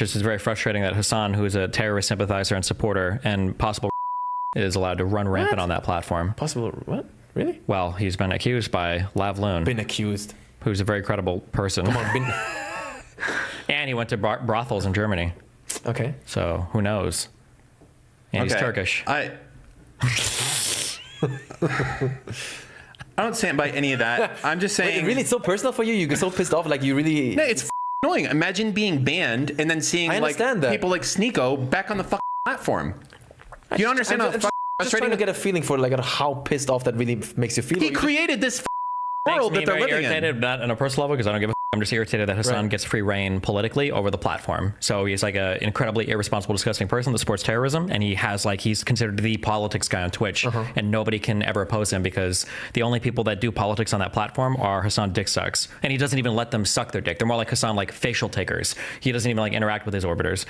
It's just very frustrating that Hasan, who is a terrorist sympathizer and supporter and possible is allowed to run rampant on that platform. Possible what? Really? Well, he's been accused by Lavloon. Been accused. Who's a very credible person. Come on, been... And he went to brothels in Germany. Okay. So who knows? And he's Turkish. I don't stand by any of that. I'm just saying. Wait, really, it's so personal for you? You get so pissed off, like you really... No, it's annoying. Imagine being banned and then seeing like people like Sneeko back on the platform. You don't understand how just trying to get a feeling for like how pissed off that really makes you feel. He created this world that they're living irritated, in. Not on a personal level, because I don't give a I'm just irritated that Hasan gets free reign politically over the platform. So he's like an incredibly irresponsible, disgusting person that supports terrorism, and he's considered the politics guy on Twitch, and nobody can ever oppose him because the only people that do politics on that platform are Hasan dick sucks, and he doesn't even let them suck their dick. They're more like Hasan, like facial takers. He doesn't even like interact with his orbiters.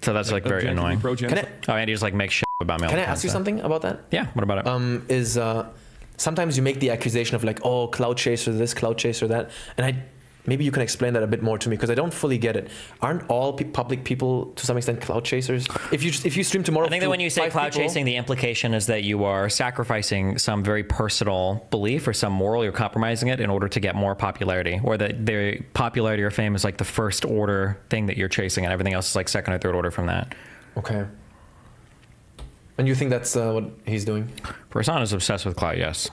So that's like very annoying. And he just like makes shit about me. Can I ask you something about that? Yeah. What about it? Sometimes you make the accusation of like, oh, cloud chaser this, cloud chaser that, and maybe you can explain that a bit more to me because I don't fully get it. Aren't all public people to some extent cloud chasers? If you stream tomorrow, I think that when you say cloud chasing, the implication is that you are sacrificing some very personal belief or some moral. You're compromising it in order to get more popularity, or that the popularity or fame is like the first order thing that you're chasing, and everything else is like second or third order from that. Okay. And you think that's what he's doing? Hasan is obsessed with clout, yes.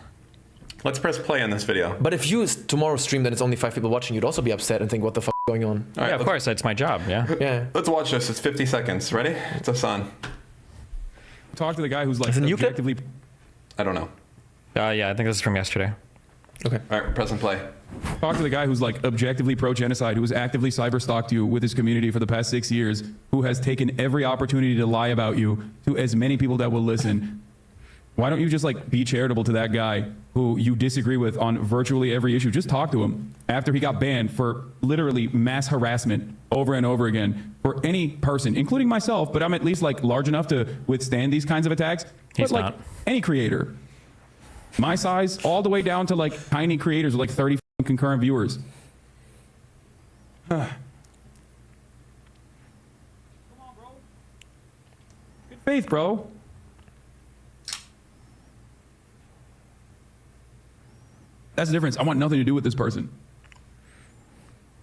Let's press play on this video. But if you tomorrow streamed and it's only 5 people watching, you'd also be upset and think, what the fuck is going on? All right, of course, that's my job, yeah. Let's watch this. It's 50 seconds. Ready? It's Hasan. Talk to the guy who's like objectively... I don't know. Yeah, I think this is from yesterday. Okay. All right, press and play. Talk to the guy who's like objectively pro-genocide, who has actively cyber-stalked you with his community for the past 6 years, who has taken every opportunity to lie about you to as many people that will listen. Why don't you just like be charitable to that guy who you disagree with on virtually every issue? Just talk to him after he got banned for literally mass harassment over and over again for any person, including myself, but I'm at least like large enough to withstand these kinds of attacks. He's but like not. Any creator, my size, all the way down to like tiny creators with like 30 concurrent viewers. Come on, bro. Good faith, bro. That's the difference. I want nothing to do with this person.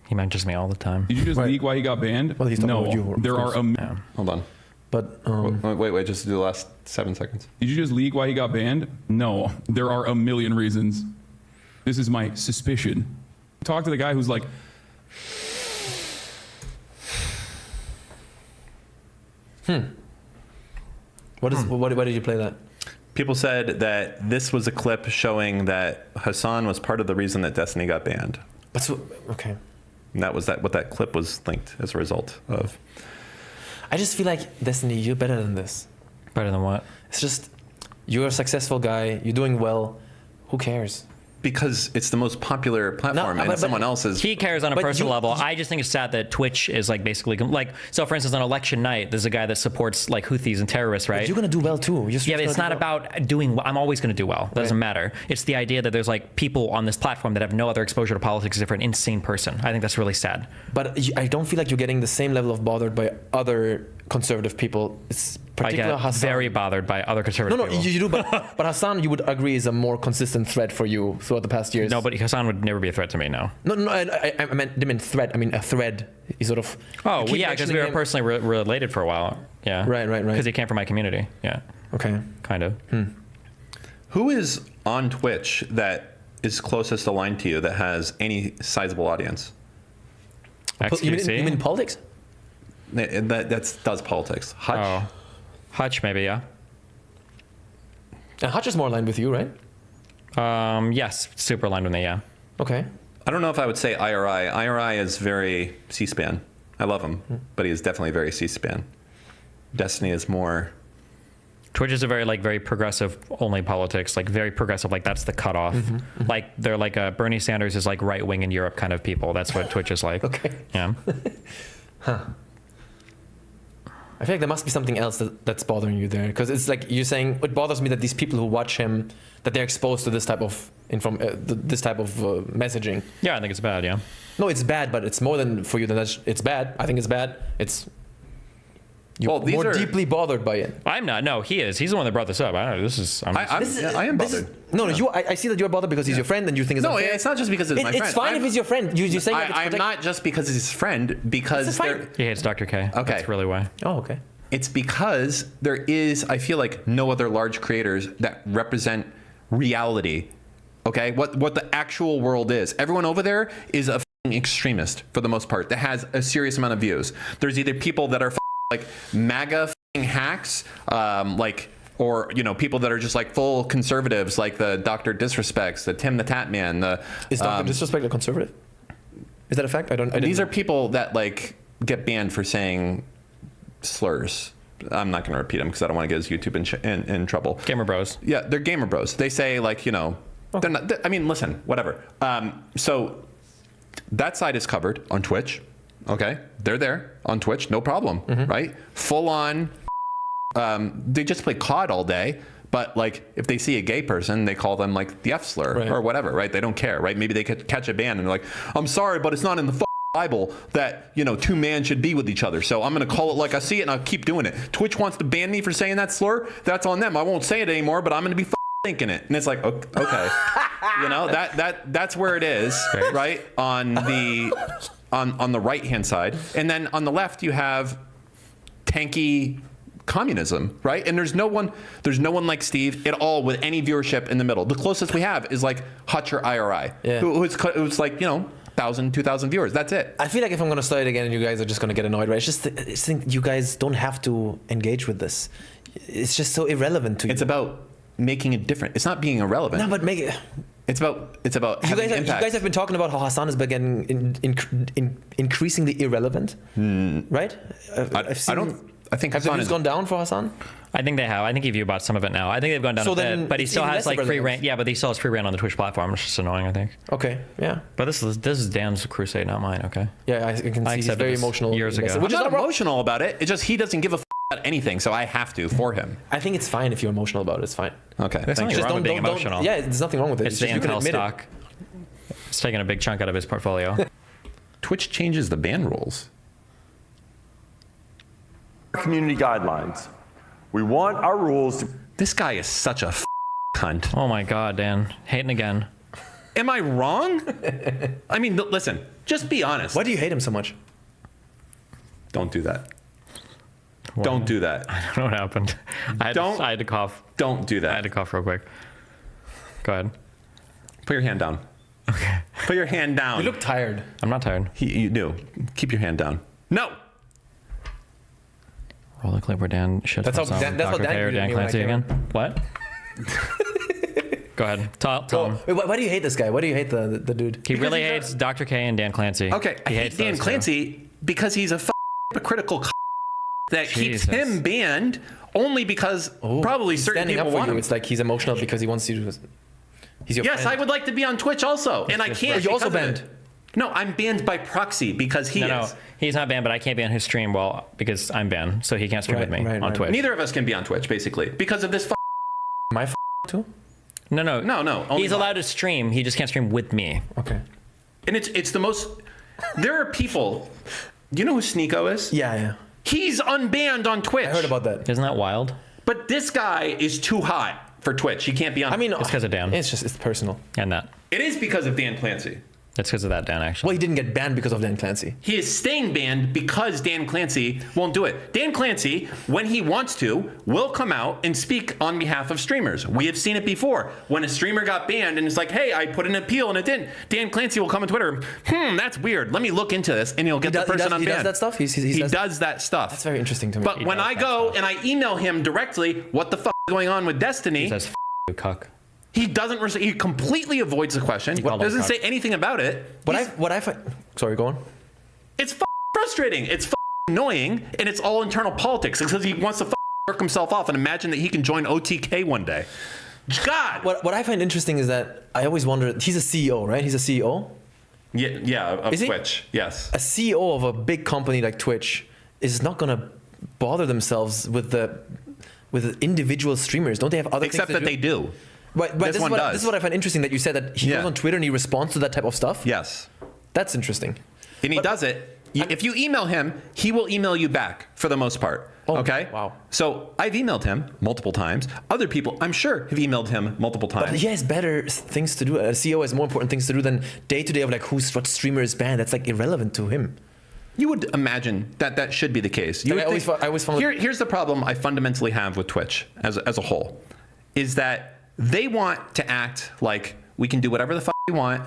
He mentions me all the time. Did you just leak why he got banned? Well, he's talking no, about you. there are Hold on. But wait, just do the last 7 seconds. Did you just leak why he got banned? No, there are a million reasons. This is my suspicion. Talk to the guy who's like, why did you play that? People said that this was a clip showing that Hasan was part of the reason that Destiny got banned. But so, okay. And that was what that clip was linked as a result of. I just feel like, Destiny, you're better than this. Better than what? It's just, you're a successful guy, you're doing well. Who cares? Because it's the most popular platform, and someone else's. He cares on a personal level. I just think it's sad that Twitch is like basically like, so for instance, on election night, there's a guy that supports like Houthis and terrorists, right? But you're gonna do well too. Yeah, but it's not about doing well. I'm always gonna do well. It doesn't matter. It's the idea that there's like people on this platform that have no other exposure to politics except for an insane person. I think that's really sad. But I don't feel like you're getting the same level of bothered by other conservative people. It's particular Hasan. Very bothered by other conservative people. You do, but Hasan, you would agree, is a more consistent threat for you throughout the past years. No, but Hasan would never be a threat to me, no. No, I meant threat. I mean a thread. He sort of. Oh, well, yeah, because we were personally related for a while. Yeah. Right. Because he came from my community. Yeah. Okay. Kind of. Who is on Twitch that is closest aligned to you that has any sizable audience? XQC? You mean politics? That's politics. Hutch. Oh. Hutch, maybe, yeah. And Hutch is more aligned with you, right? Yes, super aligned with me, yeah. Okay. I don't know if I would say IRI. IRI is very C-SPAN. I love him, but he is definitely very C-SPAN. Destiny is more. Twitch is a very progressive only politics, like very progressive, like that's the cutoff. Like they're like Bernie Sanders is like right wing in Europe kind of people. That's what Twitch is like. Okay. Yeah. Huh. I feel like there must be something else that's bothering you there, because it's like you're saying it bothers me that these people who watch him, that they're exposed to this type of messaging. Yeah, I think it's bad. Yeah. No, it's bad, but it's more than for you than that's. It's bad. I think it's bad. You're Well, these more are- deeply bothered by it. I'm not. No, he is. He's the one that brought this up. I don't know. This is. I am bothered. I see that you're bothered because he's your friend and you think it's No, unfair. it's not just because it's my friend. It's fine if he's your friend. You're saying like it's I'm not just because he's his friend, because It's fine. there, he hates Dr. K. Okay. That's really why. Oh, okay. it's because there is, I feel like, no other large creators that represent reality. Okay, what the actual world is. Everyone over there is a f***ing extremist for the most part that has a serious amount of views. There's either people that are f***ing like MAGA f***ing hacks, or people that are just like full conservatives, like the Dr. Disrespects, the Tim the Tat Man. Is Dr. Disrespect a conservative? Is that a fact? These are people that like get banned for saying slurs. I'm not going to repeat them because I don't want to get his YouTube in trouble. Gamer bros. Yeah, they're gamer bros. They say like, they're not, I mean, listen, whatever. So that side is covered on Twitch. Okay, they're there on Twitch, no problem, right? Full on. They just play COD all day. But like, if they see a gay person, they call them like the F slur or whatever, right? They don't care, right? Maybe they could catch a ban and they're like, I'm sorry, but it's not in the Bible that, two men should be with each other. So I'm going to call it like I see it and I'll keep doing it. Twitch wants to ban me for saying that slur. That's on them. I won't say it anymore, but I'm going to be thinking it. And it's like, okay, that's where it is, right? On the right-hand side. And then on the left, you have tanky communism, right? And there's no one like Steve at all with any viewership in the middle. The closest we have is like Hutcher IRI, who's like, 1,000, 2,000 viewers. That's it. I feel like if I'm going to start it again and you guys are just going to get annoyed, right? I just think you guys don't have to engage with this. It's just so irrelevant to you. It's about making it different. It's not being irrelevant. No, but make it... It's about You having guys impact. have been talking about how Hasan is getting increasingly irrelevant, right? I think Have the Hasan views is gone down for Hasan? I think they have. I think he viewed about some of it now. I think they've gone down So a bit, then but he it's still even has less like free irrelevant. reign. Yeah, but he still has free reign on the Twitch platform, which is just annoying, I think. Okay, yeah. But this is Dan's crusade, not mine. Okay. Yeah, I can see he's accepted very this emotional. years ago. I'm not emotional about it. It's just he doesn't give a about anything, so I have to for him. I think it's fine if you're emotional about it. It's fine. Okay. There's thank nothing you. wrong with being emotional. Yeah, there's nothing wrong with it. It's the just you can Intel admit it. stock. It's taking a big chunk out of his portfolio. Twitch changes the ban rules. Community guidelines. We want our rules to This guy is such a cunt. Oh my God, Dan, hating again. Am I wrong? I mean, listen. Just be honest. Why do you hate him so much? Don't do that. What? Don't do that. I don't know what happened. I had to cough. Don't do I had to that. cough real quick. Go ahead. Put your hand down. Okay. Put your hand down. You look tired. I'm not tired. You do. Keep your hand down. No. Roll the clip where Dan shits That's how himself. Dan- that's what Dr. Dan K or did to Dan me when I Clancy came again. What? Go ahead. Tell him. Wait, why do you hate this guy? Why do you hate the dude? He really he's hates Dr. K and Dan Clancy. Okay. I He hate hates Dan those two. Clancy because he's a hypocritical that keeps Jesus. him banned only because probably He's certain standing people up for want you. him. It's like he's emotional because he wants you to. He's your Yes, friend. I would like to be on Twitch also, and I can't. Are you also because of banned? it. No, I'm banned by proxy because he No, is. he's not banned, but I can't be on his stream because I'm banned, so he can't stream with me on Twitch. Neither of us can be on Twitch, basically, because of this. My too. No. No. Only He's allowed to stream. He just can't stream with me. Okay. And it's the most. There are people. You know who Sneeko is? Yeah. He's unbanned on Twitch. I heard about that. Isn't that wild? But this guy is too hot for Twitch. He can't be on. I mean, It's because of Dan. It's personal. And that. it is because of Dan Clancy. It's because of that, Dan, actually. Well, he didn't get banned because of Dan Clancy. He is staying banned because Dan Clancy won't do it. Dan Clancy, when he wants to, will come out and speak on behalf of streamers. We have seen it before. When a streamer got banned and it's like, hey, I put an appeal and it didn't. Dan Clancy will come on Twitter, that's weird. Let me look into this. And he'll get the person unbanned. He does that stuff? He does that stuff. That's very interesting to me. But when I go and I email him directly, what the fuck is going on with Destiny? He says, you cuck. He doesn't. He completely avoids the question. called him Doesn't cuck. say anything about it. What I find. Sorry, go on. It's frustrating. It's annoying, and it's all internal politics because he wants to work himself off and imagine that he can join OTK one day. God. What I find interesting is that I always wonder. He's a CEO, right? He's a CEO. Yeah, of Is he? Twitch. Yes. A CEO of a big company like Twitch is not gonna bother themselves with the individual streamers? Don't they have other Except things to that they do. But This one does. This is what I find interesting, that you said that he Yeah. goes on Twitter and he responds to that type of stuff. Yes. That's interesting. And he does it. If you email him, he will email you back for the most part. Oh, okay? wow. So I've emailed him multiple times. Other people, I'm sure, have emailed him multiple But times. he has better things to do. A CEO has more important things to do than day to day of like what streamer is banned. That's like irrelevant to him. You would imagine that that should be the case. You I would always found here's the problem I fundamentally have with Twitch as a whole, is that they want to act like we can do whatever the fuck we want.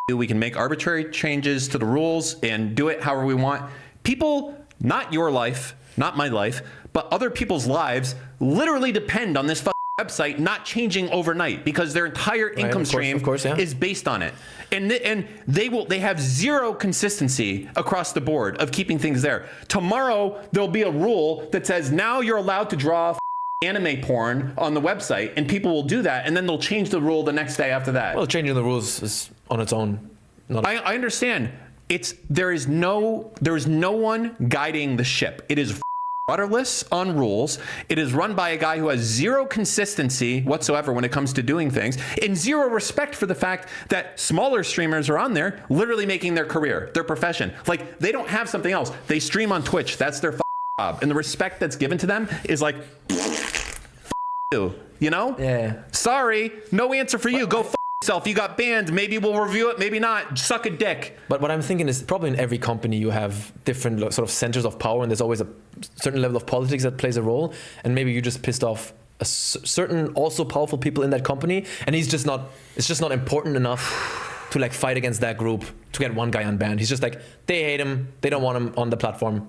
You, we can make arbitrary changes to the rules and do it however we want. People, not your life, not my life, but other people's lives literally depend on this website not changing overnight because their entire income stream is based on it. And they have zero consistency across the board of keeping things there. Tomorrow there'll be a rule that says now you're allowed to draw anime porn on the website, and people will do that, and then they'll change the rule the next day after that. Well, changing the rules is on its own. I understand. There is no one guiding the ship. It is rudderless on rules. It is run by a guy who has zero consistency whatsoever when it comes to doing things, and zero respect for the fact that smaller streamers are on there literally making their career, their profession. Like, they don't have something else. They stream on Twitch. That's their job. And the respect that's given to them is like, you know? Yeah. Sorry, no answer for you. Go yourself. You got banned. Maybe we'll review it. Maybe not. Suck a dick. But what I'm thinking is probably in every company you have different sort of centers of power, and there's always a certain level of politics that plays a role. And maybe you just pissed off a certain also powerful people in that company, and it's just not important enough to like fight against that group to get one guy unbanned. He's just like, they hate him. They don't want him on the platform.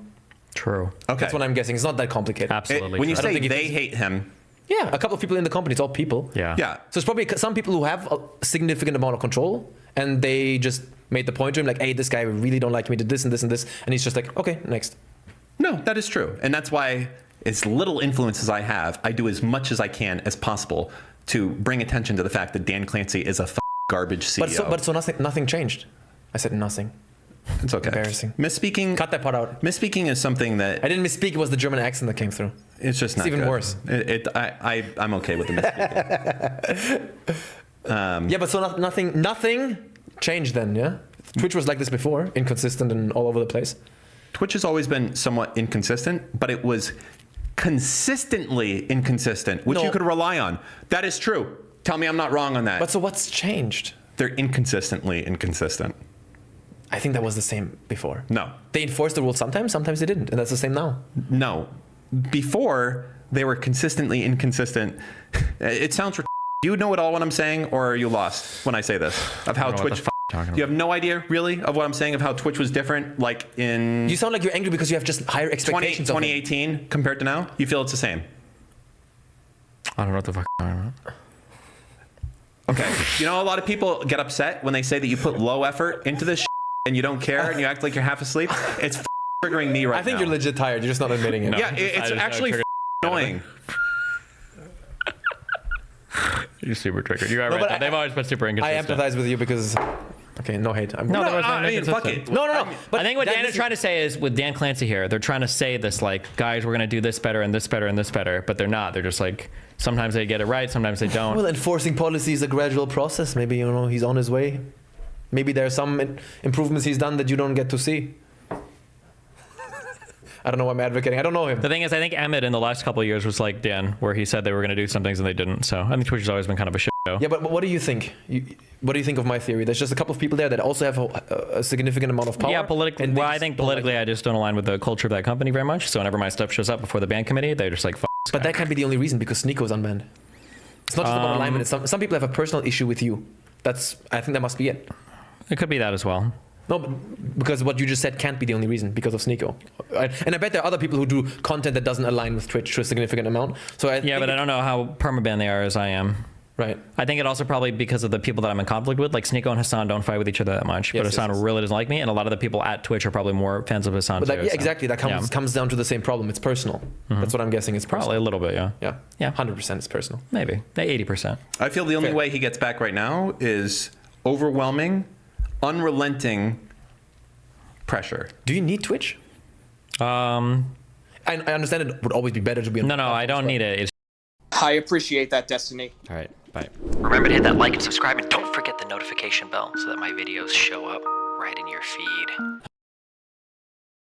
True. Okay. That's what I'm guessing. It's not that complicated. Absolutely. When you true. say they hate him, Yeah, a couple of people in the company. It's all people. Yeah. yeah. So it's probably some people who have a significant amount of control, and they just made the point to him like, hey, this guy really don't like me, did this and this and this. And he's just like, okay, next. No, that is true. And that's why, as little influence as I have, I do as much as I can as possible to bring attention to the fact that Dan Clancy is a garbage CEO. But so nothing changed. I said nothing. It's okay. Embarrassing. Misspeaking. Cut that part out. Misspeaking is something that I didn't misspeak. It was the German accent that came through. it's just not even good. worse. I'm okay with the misspeaking. Yeah, but so nothing changed then, yeah? Twitch was like this before, inconsistent and all over the place. Twitch has always been somewhat inconsistent, but it was consistently inconsistent, which No. you could rely on. That is true. Tell me I'm not wrong on that. But so what's changed? They're inconsistently inconsistent. I think that was the same before. No. They enforced the rules sometimes they didn't, and that's the same now. No. Before, they were consistently inconsistent. It sounds Do you know at all what I'm saying, or are you lost when I say this? Of how I don't know what Twitch... the f- you're talking You have no idea, really, of what I'm saying, of how Twitch was different, like in You sound like you're angry because you have just higher expectations of him. 2018 compared to now? You feel it's the same? I don't know what the fuck you're talking about. Okay. You know, a lot of people get upset when they say that you put low effort into this and you don't care and you act like you're half asleep. It's triggering me right now. I think you're legit tired. You're just not admitting it. No. Yeah, it's I actually triggered annoying. You're super triggered. You are No, right. but They've always been super I inconsistent. empathize with you because... Okay, no hate. No, there was I mean, fuck it. No. But I think what that Dan is trying to say is with Dan Clancy here, they're trying to say this like, guys, we're going to do this better and this better and this better, but they're not. They're just like, sometimes they get it right, sometimes they don't. Well, enforcing policy is a gradual process. Maybe, he's on his way. Maybe there are some improvements he's done that you don't get to see. I don't know why I'm advocating. I don't know him. The thing is, I think Emmett in the last couple of years was like Dan, where he said they were going to do some things and they didn't. So I think Twitch has always been kind of a shit show. Yeah, but what do you think? What do you think of my theory? There's just a couple of people there that also have a significant amount of power. Yeah, politically. and they Well, I just think don't like politically, it. I just don't align with the culture of that company very much. So whenever my stuff shows up before the ban committee, they're just like, fuck this But guy. that can't be the only reason because Sneako's unbanned. It's not just about alignment. It's some people have a personal issue with you. I think that must be it. It could be that as well. No, because what you just said can't be the only reason because of Sneako. And I bet there are other people who do content that doesn't align with Twitch to a significant amount. So Yeah, but I don't know how permaban they are as I am. Right. I think it also probably because of the people that I'm in conflict with. Like Sneako and Hasan don't fight with each other that much, Yes, but yes, Hasan yes. really doesn't like me, and a lot of the people at Twitch are probably more fans of Hasan But too. yeah, so, exactly. That comes down to the same problem. It's personal. That's what I'm guessing. It's probably a personal. little bit, yeah. Yeah. Yeah. 100% it's personal. Maybe 80%. I feel the only Fair. way he gets back right now is overwhelming, unrelenting pressure. Do you need Twitch? I understand it would always be better to be on No, I don't need it. It's I appreciate that, Destiny. all right. Bye. Remember to hit that like and subscribe, and don't forget the notification bell so that my videos show up right in your feed.